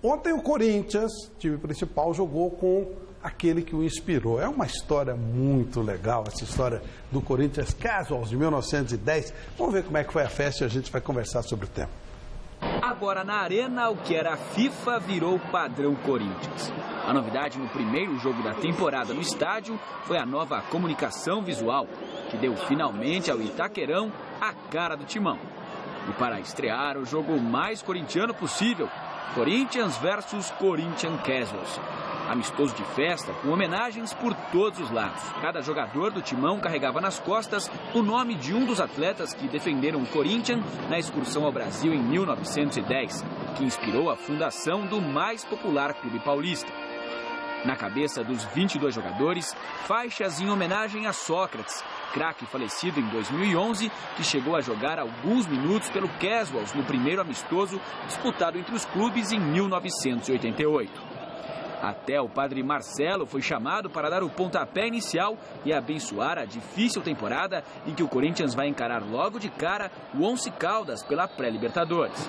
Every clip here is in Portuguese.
Ontem o Corinthians, time principal, jogou com aquele que o inspirou. É uma história muito legal, essa história do Corinthians Casuals de 1910. Vamos ver como é que foi a festa e a gente vai conversar sobre o tema. Agora na Arena, o que era FIFA virou padrão Corinthians. A novidade no primeiro jogo da temporada no estádio foi a nova comunicação visual, que deu finalmente ao Itaquerão a cara do timão. E para estrear o jogo mais corintiano possível, Corinthians versus Corinthians Casuals. Amistoso de festa, com homenagens por todos os lados. Cada jogador do timão carregava nas costas o nome de um dos atletas que defenderam o Corinthians na excursão ao Brasil em 1910, que inspirou a fundação do mais popular clube paulista. Na cabeça dos 22 jogadores, faixas em homenagem a Sócrates, craque falecido em 2011, que chegou a jogar alguns minutos pelo Casuals no primeiro amistoso disputado entre os clubes em 1988. Até o padre Marcelo foi chamado para dar o pontapé inicial e abençoar a difícil temporada em que o Corinthians vai encarar logo de cara o Once Caldas pela pré-Libertadores.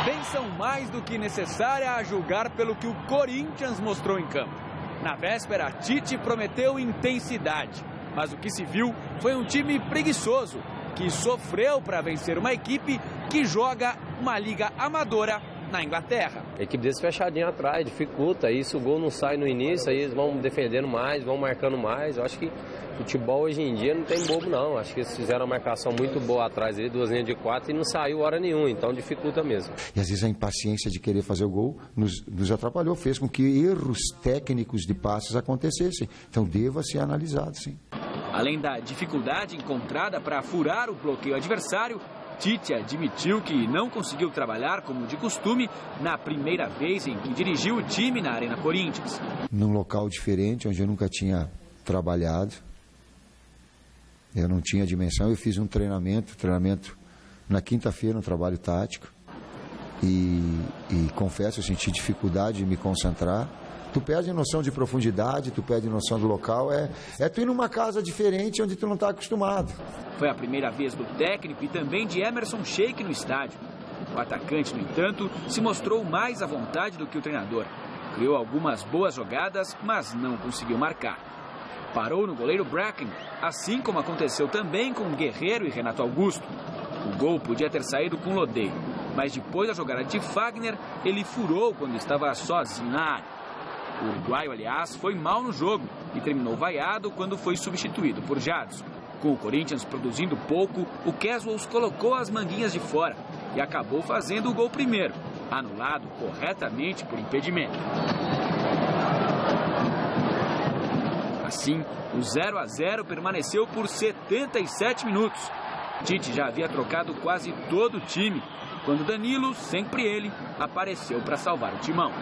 Bênção mais do que necessária a julgar pelo que o Corinthians mostrou em campo. Na véspera, Tite prometeu intensidade, mas o que se viu foi um time preguiçoso, que sofreu para vencer uma equipe que joga uma liga amadora na Inglaterra. A equipe desse fechadinha atrás, dificulta, isso o gol não sai no início, aí eles vão defendendo mais, vão marcando mais. Eu acho que futebol hoje em dia não tem bobo não, acho que eles fizeram uma marcação muito boa atrás, ali, 2 linhas de 4 e não saiu hora nenhuma, então dificulta mesmo. E às vezes a impaciência de querer fazer o gol nos atrapalhou, fez com que erros técnicos de passes acontecessem, então deva ser analisado, sim. Além da dificuldade encontrada para furar o bloqueio adversário, Tite admitiu que não conseguiu trabalhar como de costume na primeira vez em que dirigiu o time na Arena Corinthians. Num local diferente, onde eu nunca tinha trabalhado, eu não tinha dimensão, eu fiz um treinamento na quinta-feira, um trabalho tático, e confesso, eu senti dificuldade de me concentrar. Tu perde noção de profundidade, tu perde noção do local, tu ir numa casa diferente onde tu não está acostumado. Foi a primeira vez do técnico e também de Emerson Sheik no estádio. O atacante, no entanto, se mostrou mais à vontade do que o treinador. Criou algumas boas jogadas, mas não conseguiu marcar. Parou no goleiro Bracken, assim como aconteceu também com Guerreiro e Renato Augusto. O gol podia ter saído com Lodeiro, mas depois da jogada de Fagner, ele furou quando estava sozinho na área. O uruguaio, aliás, foi mal no jogo e terminou vaiado quando foi substituído por Jadson. Com o Corinthians produzindo pouco, o Casuals colocou as manguinhas de fora e acabou fazendo o gol primeiro, anulado corretamente por impedimento. Assim, o 0-0 permaneceu por 77 minutos. Tite já havia trocado quase todo o time, quando Danilo, sempre ele, apareceu para salvar o timão.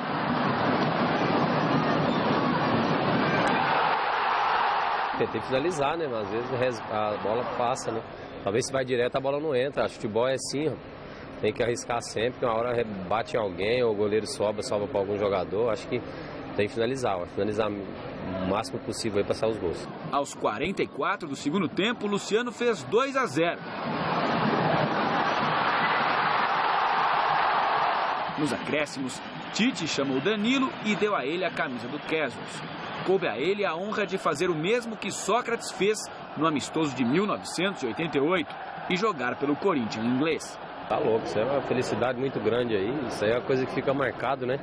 Tentei finalizar, né? Mas às vezes a bola passa, né? Talvez se vai direto a bola não entra. Acho que futebol é assim, ó. Tem que arriscar sempre, porque uma hora bate em alguém, ou o goleiro sobra para algum jogador. Acho que tem que finalizar, ó. Finalizar o máximo possível para passar os gols. Aos 44 do segundo tempo, Luciano fez 2-0. Nos acréscimos, Tite chamou Danilo e deu a ele a camisa do Casuals. Coube a ele a honra de fazer o mesmo que Sócrates fez no amistoso de 1988 e jogar pelo Corinthians inglês. Tá louco, isso é uma felicidade muito grande aí, isso aí é uma coisa que fica marcado, né?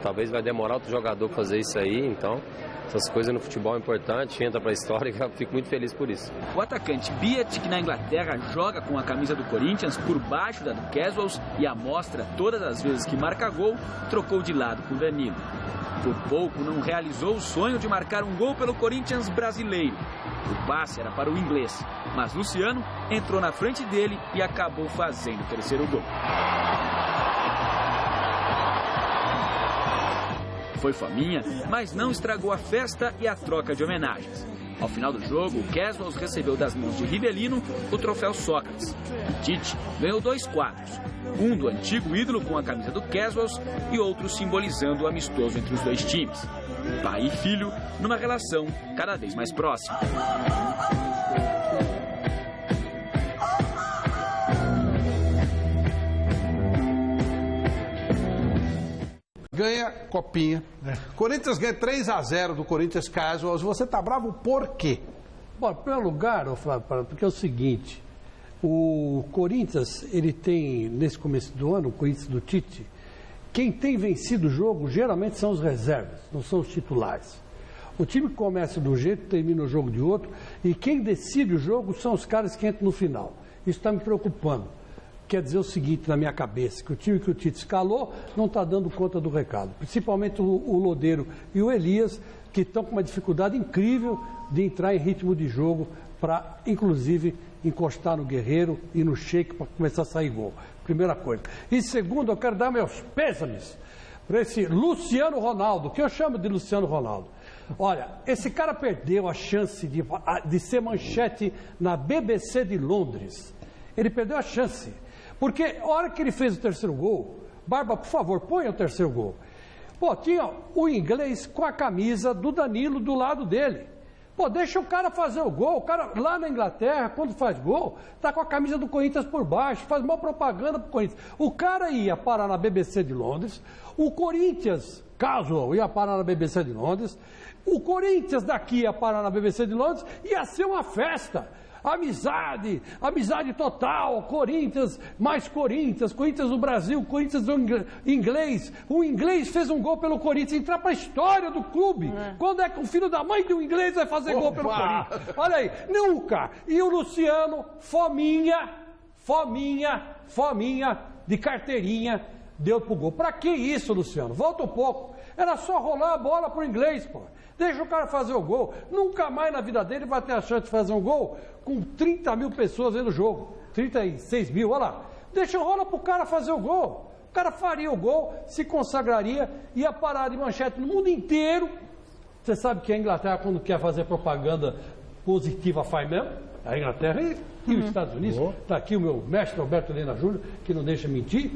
Talvez vai demorar outro jogador fazer isso aí, então essas coisas no futebol é importante, entra pra história e eu fico muito feliz por isso. O atacante Piat, que na Inglaterra joga com a camisa do Corinthians por baixo da do Casuals e a mostra todas as vezes que marca gol, trocou de lado com Danilo. Por pouco não realizou o sonho de marcar um gol pelo Corinthians brasileiro. O passe era para o inglês, mas Luciano entrou na frente dele e acabou fazendo o terceiro gol. Foi fominha, mas não estragou a festa e a troca de homenagens. Ao final do jogo, o Casuals recebeu das mãos de Rivelino o troféu Sócrates. Tite ganhou 2 quadros, um do antigo ídolo com a camisa do Casuals e outro simbolizando o amistoso entre os dois times. Pai e filho numa relação cada vez mais próxima. ganha copinha. Corinthians ganha 3-0 do Corinthians Casuals. Você tá bravo por quê? Bom, em primeiro lugar, Flávio, porque é o seguinte, o Corinthians, ele tem, nesse começo do ano, o Corinthians do Tite, quem tem vencido o jogo geralmente são os reservas, não são os titulares. O time começa de um jeito, termina o jogo de outro, e quem decide o jogo são os caras que entram no final. Isso está me preocupando. Quer dizer o seguinte na minha cabeça, que o time que o Tite escalou não está dando conta do recado. Principalmente o Lodeiro e o Elias, que estão com uma dificuldade incrível de entrar em ritmo de jogo para, inclusive, encostar no Guerreiro e no Sheik para começar a sair gol. Primeira coisa. E segundo, eu quero dar meus pêsames para esse Luciano Ronaldo, que eu chamo de Luciano Ronaldo. Olha, esse cara perdeu a chance de ser manchete na BBC de Londres. Ele perdeu a chance. Porque a hora que ele fez o terceiro gol, Barba, por favor, ponha o terceiro gol. Pô, tinha o inglês com a camisa do Danilo do lado dele. Pô, deixa o cara fazer o gol. O cara lá na Inglaterra, quando faz gol, tá com a camisa do Corinthians por baixo, faz mal propaganda pro Corinthians. O cara ia parar na BBC de Londres, o Corinthians, caso ia parar na BBC de Londres, o Corinthians daqui ia parar na BBC de Londres, ia ser uma festa. Amizade total, Corinthians, mais Corinthians do Brasil, Corinthians do inglês. O inglês fez um gol pelo Corinthians, entrar para a história do clube. Quando é que o filho da mãe de um inglês vai fazer gol pelo Corinthians? Olha aí, nunca. E o Luciano, fominha de carteirinha, deu pro gol. Pra que isso, Luciano? Volta um pouco. Era só rolar a bola pro inglês, pô. Deixa o cara fazer o gol. Nunca mais na vida dele vai ter a chance de fazer um gol com 30 mil pessoas vendo o jogo. 36 mil, olha lá. Deixa rola pro cara fazer o gol. O cara faria o gol, se consagraria, ia parar de manchete no mundo inteiro. Você sabe que a Inglaterra, quando quer fazer propaganda positiva, faz mesmo. A Inglaterra e os Estados Unidos. Está aqui o meu mestre Roberto Helena Júnior, que não deixa mentir.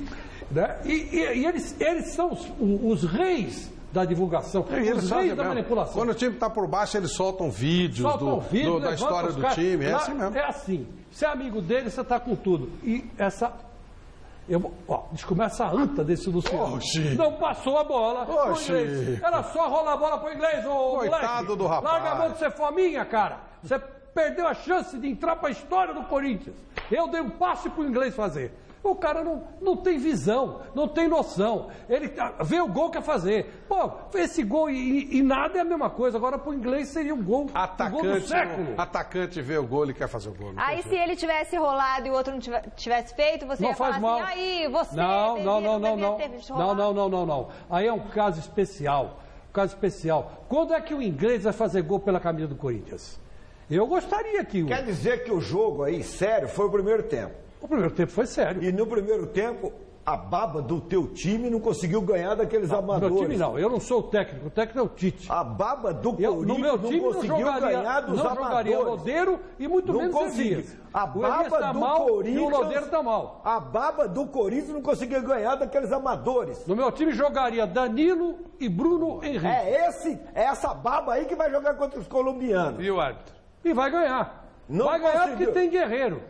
Né? E eles são os reis da divulgação, os reis da manipulação. Quando o time está por baixo, eles soltam vídeos da história do time. É assim mesmo. É assim. Você é amigo dele, você está com tudo. E essa... desculpa, essa anta desse Luciano. Oxi. Não passou a bola pro inglês. Era só rolar a bola pro inglês, ô coitado moleque. Do rapaz. Larga a mão de ser fominha, cara. Você perdeu a chance de entrar para a história do Corinthians. Eu dei um passe pro inglês fazer. O cara não tem visão, não tem noção. Ele vê o gol que quer fazer. Pô, esse gol e nada é a mesma coisa. Agora, pro inglês, seria um gol do século. Atacante vê o gol, ele quer fazer o gol. Aí, se ele tivesse rolado e o outro não tivesse feito, você ia falar assim, aí, você... Não. Aí é um caso especial. Quando é que o inglês vai fazer gol pela camisa do Corinthians? Eu gostaria que... Quer dizer que o jogo aí, sério, foi o primeiro tempo. O primeiro tempo foi sério. E no primeiro tempo, a baba do teu time não conseguiu ganhar daqueles amadores. Meu time não, eu não sou o técnico é o Tite. A baba do Corinthians no meu time não conseguiu ganhar dos amadores. Não jogaria Lodeiro e muito menos Elias. A baba do Corinthians... E o Lodeiro tá mal. A baba do Corinthians não conseguiu ganhar daqueles amadores. No meu time jogaria Danilo e Bruno Henrique. É essa baba aí que vai jogar contra os colombianos. E o árbitro? E vai ganhar. Não vai ganhar conseguiu. porque tem Guerreiro.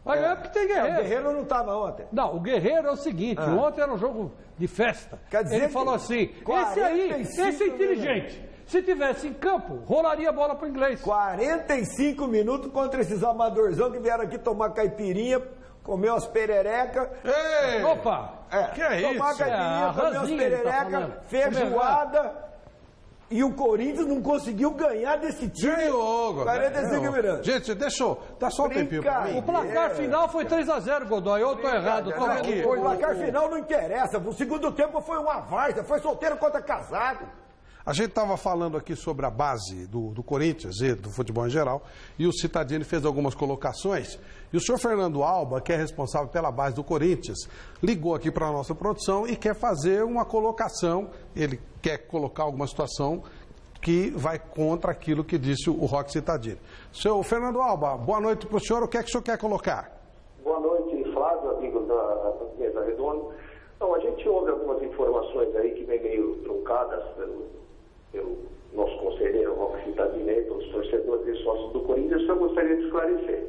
Vai ganhar porque tem Guerreiro. O Guerreiro não estava ontem. Não, o Guerreiro é o seguinte, ontem era um jogo de festa. Quer dizer ele falou assim, esse é inteligente. Se tivesse em campo, rolaria a bola pro inglês. 45 minutos contra esses amadorzão que vieram aqui tomar caipirinha, comer umas pererecas. Ei! Opa! Que é tomar isso? caipirinha, comer umas pererecas, feijoada. E o Corinthians não conseguiu ganhar desse time. Diogo, 45 minutos. Gente, dá só um tempinho pra mim. O placar final foi 3-0, Godoy. Eu tô errado. O placar final não interessa. O segundo tempo foi uma várzea. Foi solteiro contra casado. A gente estava falando aqui sobre a base do Corinthians e do futebol em geral, e o Cittadini fez algumas colocações, e o senhor Fernando Alba, que é responsável pela base do Corinthians, ligou aqui para a nossa produção e quer fazer uma colocação, ele quer colocar alguma situação que vai contra aquilo que disse o Roque Cittadini. Senhor Fernando Alba, boa noite para o senhor, o que é que o senhor quer colocar? Boa noite, Flávio, amigo da Mesa Redonda. Então, a gente ouve algumas informações aí que vem meio truncadas pelo nosso conselheiro Roque Cittadini, pelos torcedores e sócios do Corinthians, eu gostaria de esclarecer.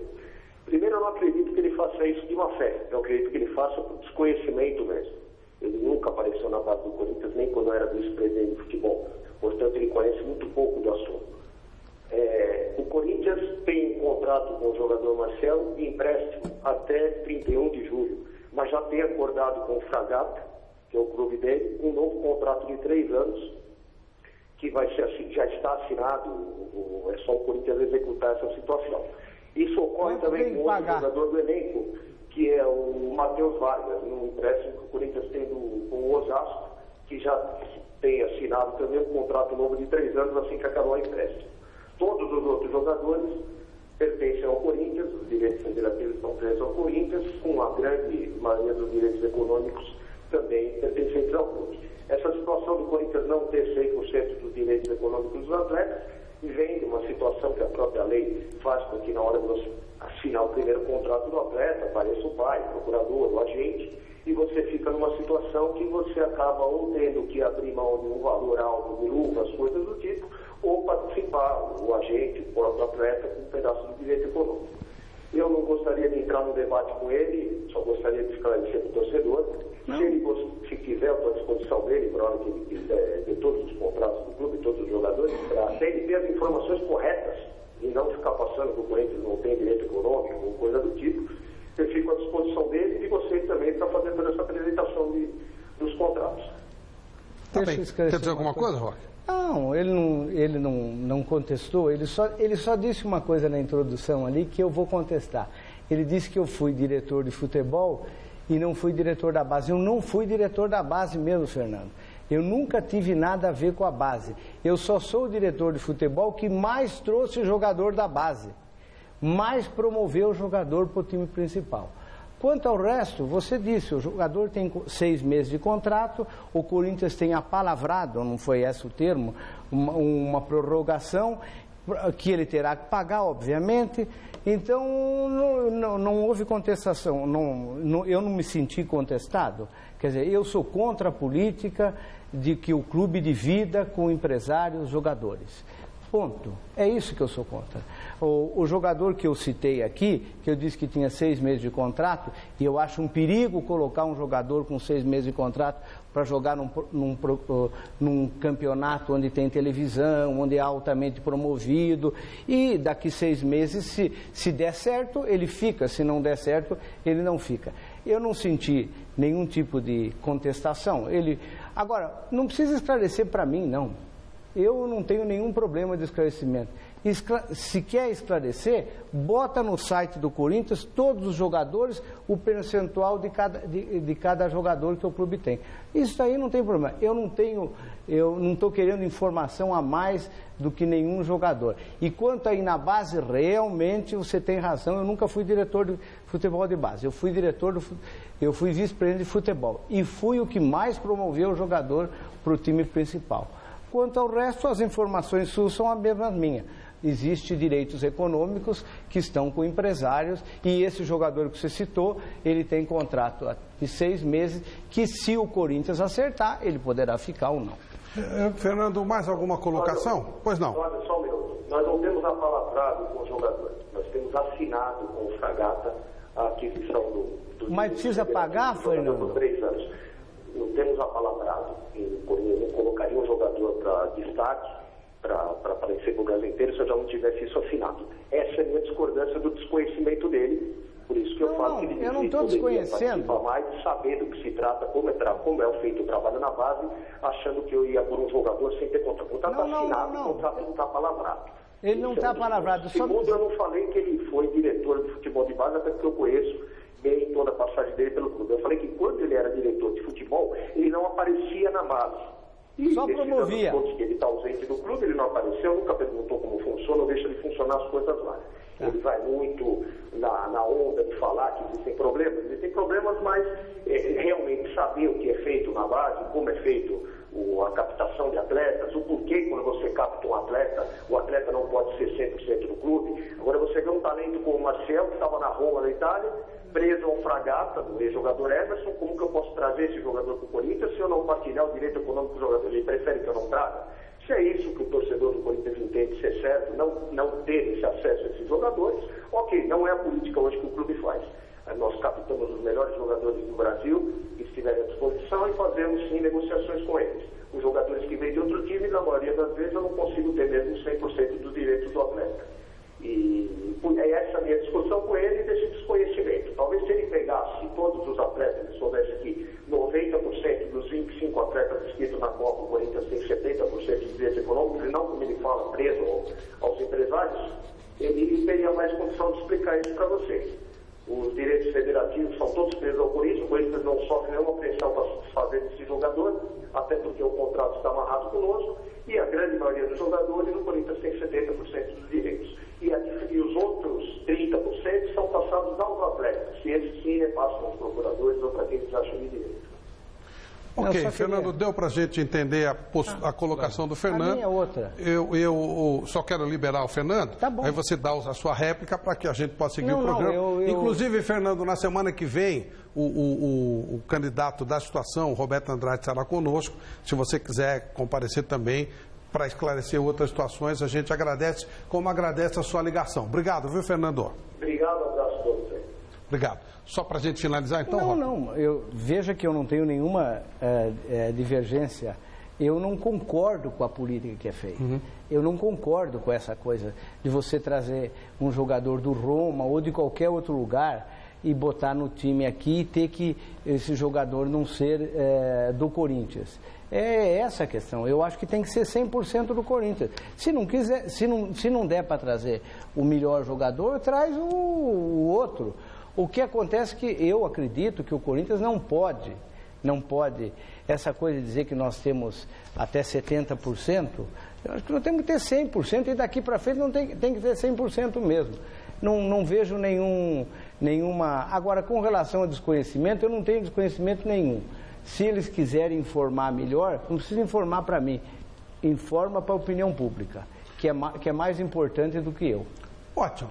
Primeiro, eu não acredito que ele faça isso de má fé, eu acredito que ele faça por desconhecimento mesmo. Ele nunca apareceu na base do Corinthians, nem quando era vice-presidente de futebol. Portanto, ele conhece muito pouco do assunto. O Corinthians tem um contrato com o jogador Marcelo de empréstimo até 31 de julho, mas já tem acordado com o Fragata, que é o clube dele, um novo contrato de 3 anos, que vai ser, já está assinado, é só o Corinthians executar essa situação. Isso ocorre também com outro jogador do elenco, que é o Matheus Vargas, no empréstimo que o Corinthians tem com o Osasco, que já tem assinado também um contrato novo de 3 anos assim que acabar o empréstimo. Todos os outros jogadores pertencem ao Corinthians, os direitos federativos estão presos ao Corinthians, com a grande maioria dos direitos econômicos também pertencentes ao clube. Essa situação do Corinthians não ter 100% dos direitos econômicos dos atletas vem de uma situação que a própria lei faz com que na hora de você assinar o primeiro contrato do atleta, apareça o pai, o procurador, o agente, e você fica numa situação que você acaba ou tendo que abrir mão de um valor alto de luvas, coisas do tipo, ou participar, o agente, o próprio atleta, com um pedaço do direito econômico. Eu não gostaria de entrar no debate com ele, só gostaria de esclarecer para o torcedor. Se quiser, eu estou à disposição dele, para a hora que ele quiser ver todos os contratos do clube, todos os jogadores, para ele ter as informações corretas e não ficar passando que o Corinthians não tem direito econômico ou coisa do tipo. Eu fico à disposição dele e de vocês também para fazer toda essa apresentação dos contratos. Tá bem. Quer dizer alguma coisa, Roque? Não, ele não contestou, ele só disse uma coisa na introdução ali que eu vou contestar. Ele disse que eu fui diretor de futebol e não fui diretor da base. Eu não fui diretor da base mesmo, Fernando. Eu nunca tive nada a ver com a base. Eu só sou o diretor de futebol que mais trouxe o jogador da base, mais promoveu o jogador para o time principal. Quanto ao resto, você disse, o jogador tem 6 meses de contrato, o Corinthians tem apalavrado, não foi esse o termo, uma prorrogação que ele terá que pagar, obviamente. Então, não houve contestação, eu não me senti contestado. Quer dizer, eu sou contra a política de que o clube divida com empresários, jogadores. Ponto. É isso que eu sou contra. O jogador que eu citei aqui, que eu disse que tinha 6 meses de contrato, e eu acho um perigo colocar um jogador com 6 meses de contrato para jogar num campeonato onde tem televisão, onde é altamente promovido, e daqui 6 meses, se der certo, ele fica, se não der certo, ele não fica. Eu não senti nenhum tipo de contestação. Agora, não precisa esclarecer para mim, não. Eu não tenho nenhum problema de esclarecimento. Se quer esclarecer, bota no site do Corinthians todos os jogadores, o percentual de cada jogador que o clube tem. Isso aí não tem problema. Eu não estou querendo informação a mais do que nenhum jogador. E quanto aí na base, realmente você tem razão, eu nunca fui diretor de futebol de base. Eu fui vice-presidente de futebol. E fui o que mais promoveu o jogador para o time principal. Quanto ao resto, as informações suas são as mesmas minhas. Existem direitos econômicos que estão com empresários e esse jogador que você citou, ele tem contrato de 6 meses que, se o Corinthians acertar, ele poderá ficar ou não. Fernando, mais alguma colocação? Pois não. Olha, só um minuto. Nós não temos apalavrado com o jogador. Nós temos assinado com o Fragata a aquisição do Mas precisa pagar, Fernando? Por 3 anos. Não temos apalavrado. Eu colocaria um jogador para destaque, para aparecer para o Brasil inteiro, se eu já não tivesse isso assinado. Essa é a minha discordância do desconhecimento dele. Por isso que eu falo que ele eu não estou desconhecendo. Participar mais, saber do que se trata, como é feito o trabalho na base, achando que eu ia por um jogador sem ter contrato. O contrato assinado, o contrato não está palavrado. Ele não está palavrado. Segundo, eu não falei que ele foi diretor de futebol de base, até porque eu conheço bem toda a passagem dele pelo clube. Eu falei que quando ele era diretor de futebol, ele não aparecia na base. E só promovia. Que ele está ausente do clube, ele não apareceu, nunca perguntou como funciona, não deixa de funcionar as coisas lá. Ele vai muito na onda de falar que existem problemas, mas realmente saber o que é feito na base, como é feito a captação de atletas, o porquê quando você capta um atleta, o atleta não pode ser 100% do clube. Agora você vê um talento como o Marcelo, que estava na Roma, na Itália, preso ao Fragata, do ex-jogador Emerson. Como que eu posso trazer esse jogador para o Corinthians se eu não partilhar o direito econômico do jogador? Ele prefere que eu não traga? Se é isso que o torcedor do Corinthians entende ser certo, não ter esse acesso a esses jogadores, ok, não é a política hoje que o clube faz. Nós captamos os melhores jogadores do Brasil, estiverem à disposição e fazemos sim negociações com eles. Os jogadores que vêm de outro time, na maioria das vezes, eu não consigo ter mesmo 100% dos direitos do atleta. E é essa a minha discussão com ele desse desconhecimento. Talvez se ele pegasse todos os atletas, ele soubesse que 90% dos 25 atletas inscritos na Copa, o Corinthians tem 70% de direitos econômicos, e não, como ele fala, preso aos empresários, ele teria mais condição de explicar isso para vocês. Os direitos federativos são todos presos ao Corinthians, o Corinthians não sofre nenhuma pressão para se desfazer desse jogador, até porque o contrato está amarrado conosco, e a grande maioria dos jogadores, o Corinthians tem 70% dos direitos. E os outros 30% são passados aos atletas, se eles sim repassam aos procuradores ou para quem eles acham de direito. Ok, Fernando, deu para a gente entender a colocação do Fernando. A minha outra. Eu só quero liberar o Fernando, tá bom. Aí você dá a sua réplica para que a gente possa seguir o programa. Inclusive, Fernando, na semana que vem, o candidato da situação, o Roberto Andrade, estará conosco. Se você quiser comparecer também para esclarecer outras situações, a gente agradece, como agradece a sua ligação. Obrigado, viu, Fernando? Obrigado, abraço a todos. Obrigado. Só para a gente finalizar, então? Não. Veja que eu não tenho nenhuma divergência. Eu não concordo com a política que é feita. Eu não concordo com essa coisa de você trazer um jogador do Roma ou de qualquer outro lugar e botar no time aqui e ter que esse jogador não ser do Corinthians. É essa a questão. Eu acho que tem que ser 100% do Corinthians. Se não quiser, se não der para trazer o melhor jogador, traz o outro. O que acontece é que eu acredito que o Corinthians não pode, essa coisa de dizer que nós temos até 70%, eu acho que nós temos que ter 100% e daqui para frente não tem que ter 100% mesmo. Não vejo nenhuma... Agora, com relação ao desconhecimento, eu não tenho desconhecimento nenhum. Se eles quiserem informar melhor, não precisa informar para mim, informa para a opinião pública, que é mais importante do que eu. Ótimo.